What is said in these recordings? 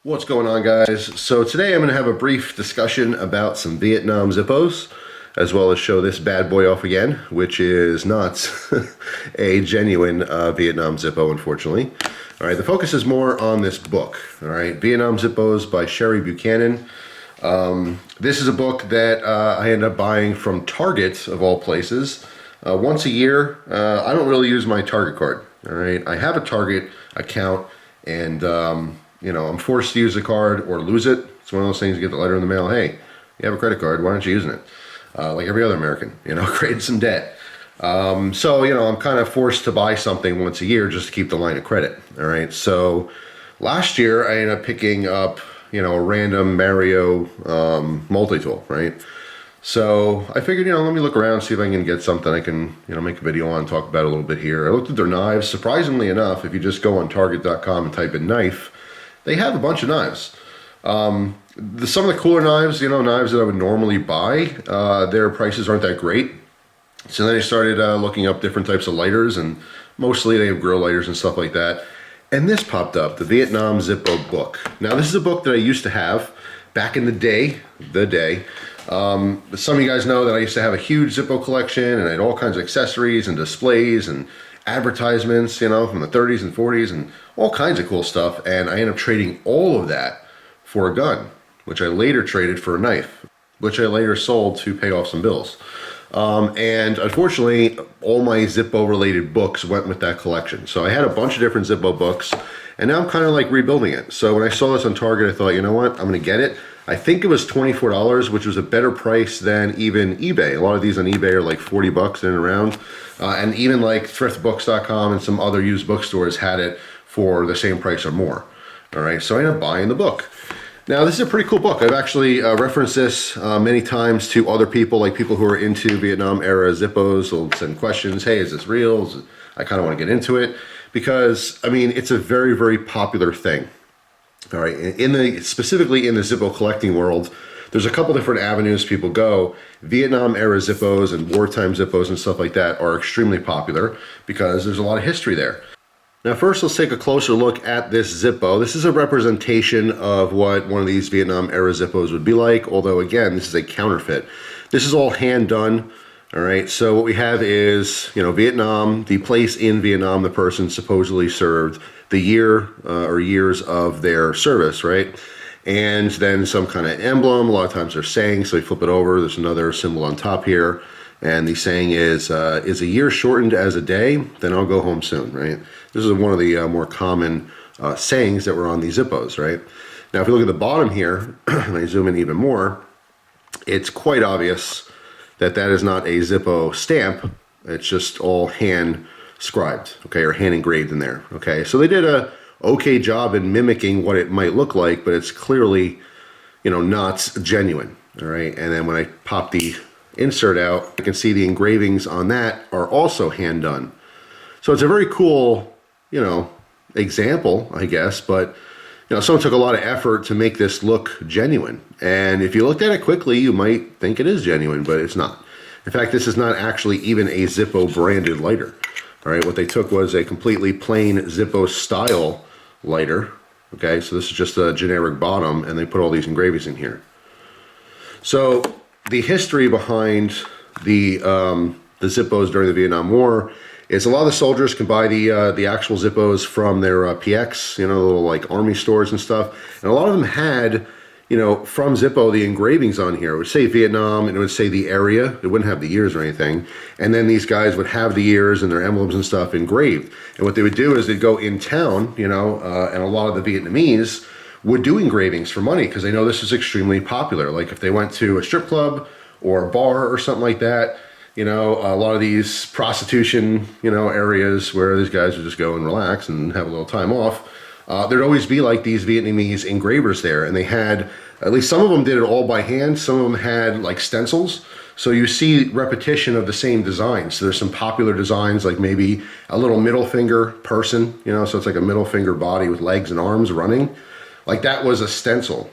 What's going on, guys? So today I'm going to have a brief discussion about some Vietnam Zippos, as well as show this bad boy off again, which is not a genuine Vietnam Zippo, unfortunately. All right, the focus is more on this book, all right, Vietnam Zippos by Sherry Buchanan. This is a book that I ended up buying from Target, of all places, once a year. I don't really use my Target card, all right? I have a Target account, and you know, I'm forced to use the card or lose it. It's one of those things, you get the letter in the mail, hey, you have a credit card, why aren't you using it? Like every other American, you know, creating some debt. So, you know, I'm kind of forced to buy something once a year just to keep the line of credit, all right? So last year, I ended up picking up, you know, a random Mario multi-tool, right? So I figured, you know, let me look around, see if I can get something I can, you know, make a video on, talk about a little bit here. I looked at their knives. Surprisingly enough, if you just go on target.com and type in knife, they have a bunch of knives. Some of the cooler knives, you know, knives that I would normally buy, their prices aren't that great. So then I started looking up different types of lighters, and mostly they have grill lighters and stuff like that. And this popped up, the Vietnam Zippo book. Now this is a book that I used to have back in the day. Some of you guys know that I used to have a huge Zippo collection, and I had all kinds of accessories and displays and advertisements, you know, from the 30s and 40s and all kinds of cool stuff. And I ended up trading all of that for a gun, which I later traded for a knife, which I later sold to pay off some bills. And unfortunately, all my Zippo related books went with that collection. So I had a bunch of different Zippo books, and now I'm kind of like rebuilding it. So when I saw this on Target, I thought, you know what, I'm gonna get it. I think it was $24, which was a better price than even eBay. A lot of these on eBay are like 40 bucks in and around. And even like thriftbooks.com and some other used bookstores had it for the same price or more. All right, so I ended up buying the book. Now, this is a pretty cool book. I've actually referenced this many times to other people, like people who are into Vietnam era Zippos will send questions. Hey, is this real? I kind of want to get into it because, I mean, it's a very, very popular thing. All right, specifically in the Zippo collecting world, there's a couple different avenues people go. Vietnam era Zippos and wartime Zippos and stuff like that are extremely popular because there's a lot of history there. Now first, let's take a closer look at this Zippo. This is a representation of what one of these Vietnam era Zippos would be like, although again, this is a counterfeit. This is all hand done, all right? So what we have is, you know, Vietnam, the place in Vietnam the person supposedly served, the year or years of their service, right? And then some kind of emblem. A lot of times they're saying, so you flip it over, there's another symbol on top here. And the saying is a year shortened as a day, then I'll go home soon, right? This is one of the more common sayings that were on these Zippos, right? Now, if you look at the bottom here, and I zoom in even more, it's quite obvious that that is not a Zippo stamp. It's just all hand scribed, okay, or hand engraved in there, okay? So they did a okay job in mimicking what it might look like, but it's clearly, you know, not genuine, all right? And then when I pop the insert out, you can see the engravings on that are also hand done. So it's a very cool, you know, example, I guess, but you know, someone took a lot of effort to make this look genuine. And if you looked at it quickly, you might think it is genuine, but it's not. In fact, this is not actually even a Zippo branded lighter. All right, what they took was a completely plain Zippo style lighter. Okay, so this is just a generic bottom, and they put all these engravings in here. So the history behind the Zippos during the Vietnam War is a lot of the soldiers can buy the actual Zippos from their PX, you know, little like army stores and stuff. And a lot of them had, you know, from Zippo, the engravings on here. It would say Vietnam, and it would say the area. It wouldn't have the years or anything. And then these guys would have the years and their emblems and stuff engraved. And what they would do is they'd go in town, you know, and a lot of the Vietnamese would do engravings for money because they know this is extremely popular. Like if they went to a strip club or a bar or something like that, you know, a lot of these prostitution, you know, areas where these guys would just go and relax and have a little time off, there'd always be like these Vietnamese engravers there. And they had, at least some of them did it all by hand. Some of them had like stencils. So you see repetition of the same design. So there's some popular designs, like maybe a little middle finger person, you know, so it's like a middle finger body with legs and arms running. Like that was a stencil.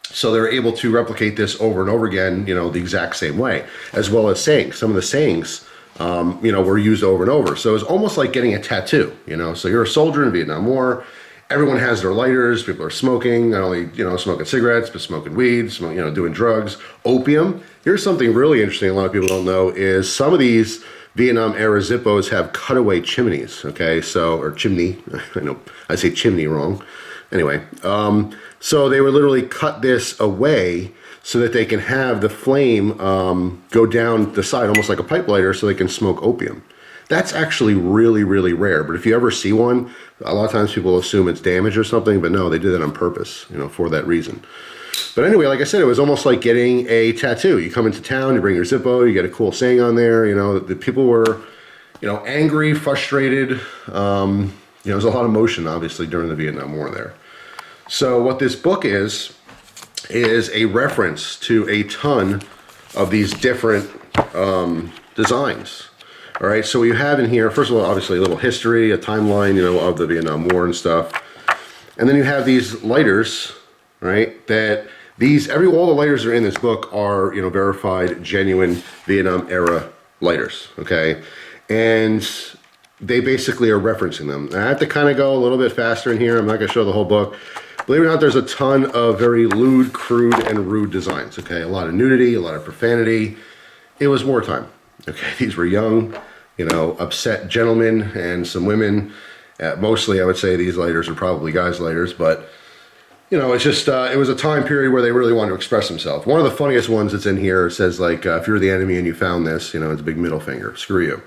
So they're able to replicate this over and over again, you know, the exact same way, as well as sayings. Some of the sayings, you know, were used over and over. So it's almost like getting a tattoo, you know. So you're a soldier in the Vietnam War, everyone has their lighters. People are smoking, not only, smoking cigarettes, but smoking weed, doing drugs. Opium. Here's something really interesting a lot of people don't know is some of these Vietnam era Zippos have cutaway chimneys, okay? So, or chimney, I know I say chimney wrong. Anyway, so they would literally cut this away so that they can have the flame go down the side almost like a pipe lighter so they can smoke opium. That's actually really, really rare. But if you ever see one, a lot of times people assume it's damaged or something, but no, they did that on purpose, for that reason. But anyway, like I said, it was almost like getting a tattoo. You come into town, you bring your Zippo, you get a cool saying on there. The people were, angry, frustrated. There was a lot of emotion, obviously, during the Vietnam War there. So what this book is a reference to a ton of these different designs. All right, so what you have in here, first of all, obviously a little history, a timeline, of the Vietnam War and stuff. And then you have these lighters, right, that all the lighters that are in this book are, verified, genuine Vietnam era lighters, okay? And they basically are referencing them. I have to kind of go a little bit faster in here. I'm not gonna show the whole book. Believe it or not, there's a ton of very lewd, crude, and rude designs, okay? A lot of nudity, a lot of profanity. It was wartime, okay? These were young, upset gentlemen and some women. Mostly, I would say these lighters are probably guys' lighters, but it's just, it was a time period where they really wanted to express themselves. One of the funniest ones that's in here says, like, if you're the enemy and you found this, it's a big middle finger. Screw you.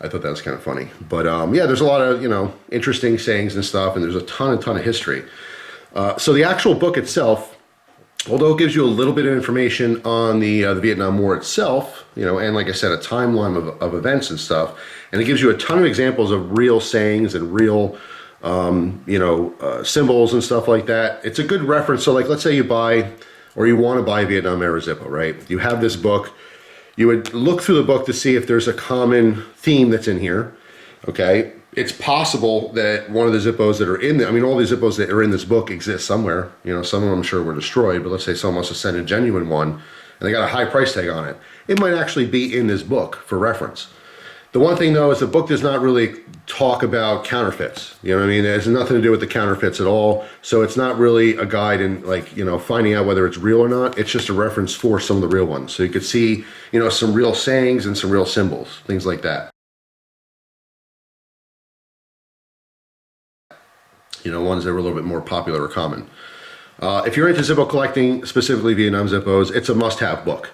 I thought that was kind of funny. But, yeah, there's a lot of, interesting sayings and stuff, and there's a ton of history. So the actual book itself, although it gives you a little bit of information on the Vietnam War itself, and like I said, a timeline of events and stuff, and it gives you a ton of examples of real sayings and real symbols and stuff like that. It's a good reference. So like, let's say you buy or you want to buy a Vietnam era Zippo, right? You have this book. You would look through the book to see if there's a common theme that's in here, okay? It's possible that one of the Zippos that are in there, all the Zippos that are in this book exist somewhere. Some of them I'm sure were destroyed, but let's say someone wants to send a genuine one and they got a high price tag on it. It might actually be in this book for reference. The one thing though is the book does not really talk about counterfeits. It has nothing to do with the counterfeits at all. So it's not really a guide in finding out whether it's real or not. It's just a reference for some of the real ones. So you could see, some real sayings and some real symbols, things like that. Ones that were a little bit more popular or common. If you're into Zippo collecting, specifically Vietnam Zippos, it's a must-have book.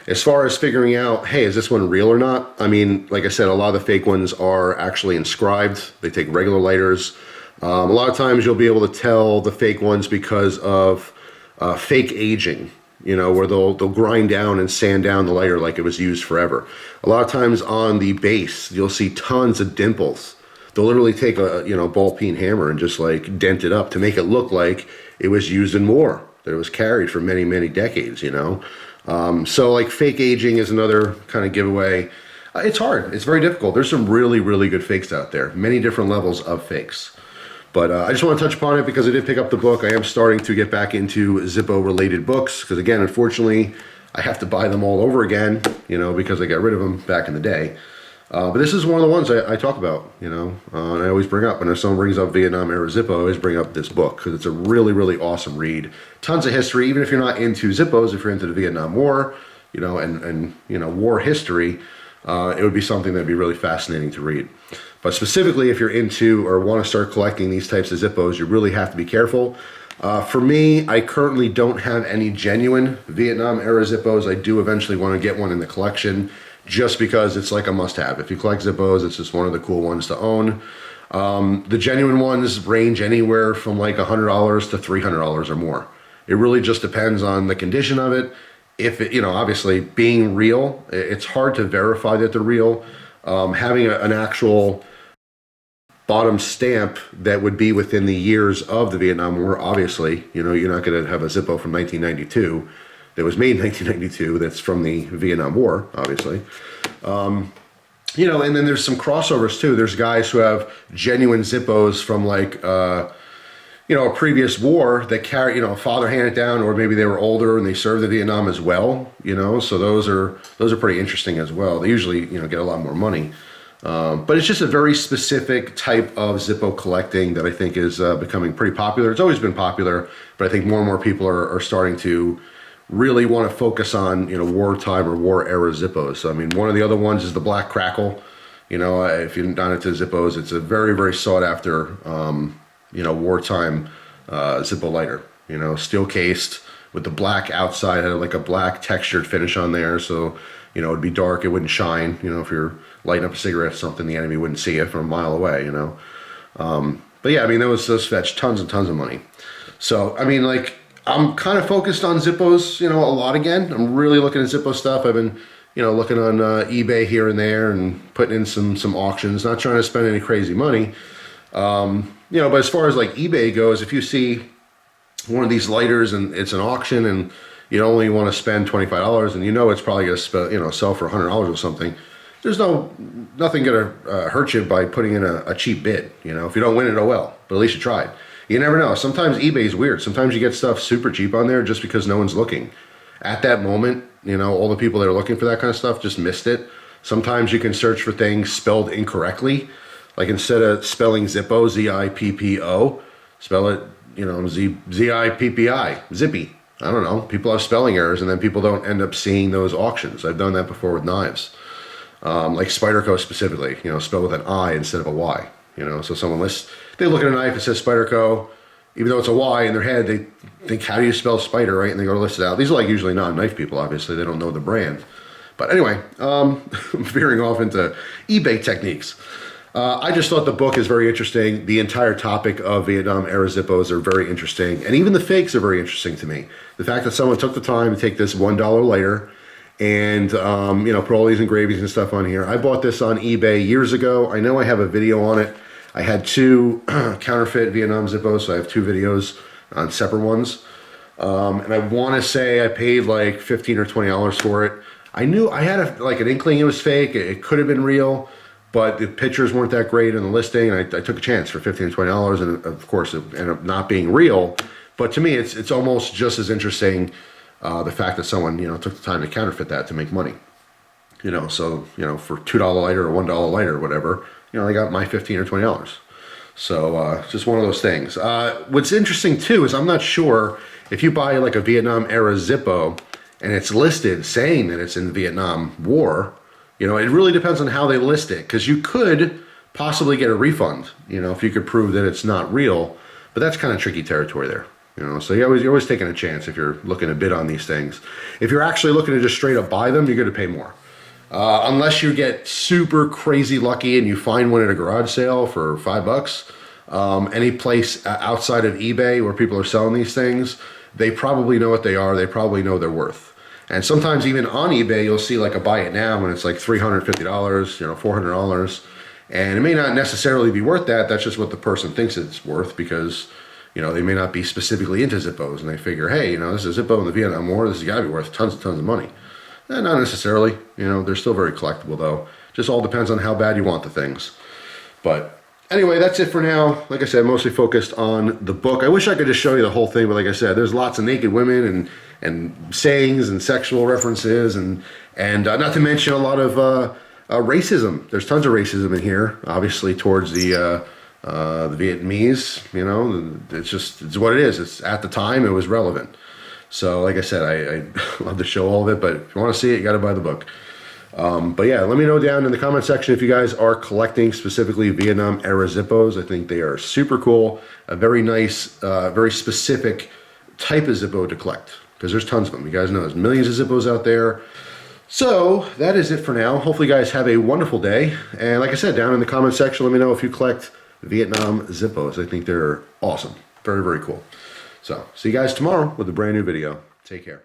As far as figuring out, hey, is this one real or not? Like I said, a lot of the fake ones are actually inscribed. They take regular lighters. A lot of times you'll be able to tell the fake ones because of fake aging, where they'll grind down and sand down the lighter like it was used forever. A lot of times on the base, you'll see tons of dimples. They'll literally take a ball peen hammer and just like dent it up to make it look like it was used in war, that it was carried for many, many decades, So like fake aging is another kind of giveaway. It's hard. It's very difficult. There's some really, really good fakes out there. Many different levels of fakes. But I just want to touch upon it because I did pick up the book. I am starting to get back into Zippo related books because again, unfortunately, I have to buy them all over again, because I got rid of them back in the day. But this is one of the ones I talk about, and I always bring up. Whenever someone brings up Vietnam era Zippo, I always bring up this book because it's a really, really awesome read. Tons of history, even if you're not into Zippos, if you're into the Vietnam War, and war history, it would be something that'd be really fascinating to read. But specifically, if you're into or want to start collecting these types of Zippos, you really have to be careful. For me, I currently don't have any genuine Vietnam era Zippos. I do eventually want to get one in the collection, just because it's like a must-have. If you collect Zippos, it's just one of the cool ones to own. The genuine ones range anywhere from like $100 to $300 or more. It really just depends on the condition of it. If it, obviously being real, it's hard to verify that they're real. Having an actual bottom stamp that would be within the years of the Vietnam War, obviously, you're not going to have a Zippo from 1992 that was made in 1992 that's from the Vietnam War, obviously. And then there's some crossovers too. There's guys who have genuine Zippos from like, a previous war that carry, father handed down, or maybe they were older and they served in Vietnam as well, so those are pretty interesting as well. They usually, get a lot more money. But it's just a very specific type of Zippo collecting that I think is becoming pretty popular. It's always been popular, but I think more and more people are starting to really want to focus on, you know, wartime or war era Zippos. So, I mean, one of the other ones is the Black Crackle. You know, if you're not into Zippos, it's a very, very sought after, you know, wartime Zippo lighter. You know, steel cased with the black outside, had like a black textured finish on there. So, you know, it'd be dark, it wouldn't shine. You know, if you're lighting up a cigarette or something, the enemy wouldn't see it from a mile away, you know. But yeah, I mean, those fetch tons and tons of money. So, I mean, like, I'm kind of focused on Zippos, you know, a lot again. I'm really looking at Zippo stuff. I've been, you know, looking on eBay here and there and putting in some auctions, not trying to spend any crazy money. You know, but as far as like eBay goes, if you see one of these lighters and it's an auction and you only want to spend $25 and you know it's probably going to, you know, sell for $100 or something, there's nothing going to hurt you by putting in a cheap bid. You know, if you don't win it, oh well, but at least you tried. You never know. Sometimes eBay's weird. Sometimes you get stuff super cheap on there just because no one's looking. At that moment, you know, all the people that are looking for that kind of stuff just missed it. Sometimes you can search for things spelled incorrectly. Like instead of spelling Zippo, Z-I-P-P-O, spell it, you know, Z-I-P-P-I, Zippy. I don't know. People have spelling errors and then people don't end up seeing those auctions. I've done that before with knives. Like Spyderco specifically, you know, spelled with an I instead of a Y. You know, so someone they look at a knife, it says Spyderco, even though it's a Y in their head, they think, how do you spell spider, right? And they go to list it out. These are like usually non-knife people, obviously. They don't know the brand. But anyway, veering off into eBay techniques. I just thought the book is very interesting. The entire topic of Vietnam era Zippos are very interesting. And even the fakes are very interesting to me. The fact that someone took the time to take this $1 lighter and, you know, put all these engravings and stuff on here. I bought this on eBay years ago. I know I have a video on it. I had two counterfeit Vietnam Zippos, so I have two videos on separate ones. And I want to say I paid like $15 or $20 for it. I knew I had like an inkling it was fake. It could have been real, but the pictures weren't that great in the listing. And I took a chance for $15 or $20, and of course it ended up not being real. But to me, it's almost just as interesting the fact that someone, you know, took the time to counterfeit that to make money. You know, so, you know, for $2 lighter or $1 lighter or whatever, you know, I got my $15 or $20. So just one of those things. What's interesting too is I'm not sure if you buy like a Vietnam era Zippo and it's listed saying that it's in the Vietnam War, you know, it really depends on how they list it, because you could possibly get a refund, you know, if you could prove that it's not real, but that's kind of tricky territory there. You know, so you're always taking a chance if you're looking to bid on these things. If you're actually looking to just straight up buy them, you're going to pay more. Unless you get super crazy lucky and you find one at a garage sale for $5. Any place outside of eBay where people are selling these things, they probably know what they are. They probably know their worth. And sometimes even on eBay, you'll see like a buy it now when it's like $350, you know, $400. And it may not necessarily be worth that. That's just what the person thinks it's worth, because, you know, they may not be specifically into Zippos and they figure, hey, you know, this is a Zippo in the Vietnam War. This has got to be worth tons and tons of money. Not necessarily, you know, they're still very collectible though. Just all depends on how bad you want the things. But anyway, that's it for now. Like I said, mostly focused on the book. I wish I could just show you the whole thing, but like I said, there's lots of naked women and sayings and sexual references and not to mention a lot of racism. There's tons of racism in here, obviously towards the Vietnamese. You know, it's what it is. It's at the time it was relevant. So like I said, I love to show all of it, but if you want to see it, you got to buy the book. But yeah, let me know down in the comment section if you guys are collecting specifically Vietnam era Zippos. I think they are super cool. A very nice, very specific type of Zippo to collect, because there's tons of them. You guys know there's millions of Zippos out there. So that is it for now. Hopefully you guys have a wonderful day. And like I said, down in the comment section, let me know if you collect Vietnam Zippos. I think they're awesome. Very, very cool. So see you guys tomorrow with a brand new video. Take care.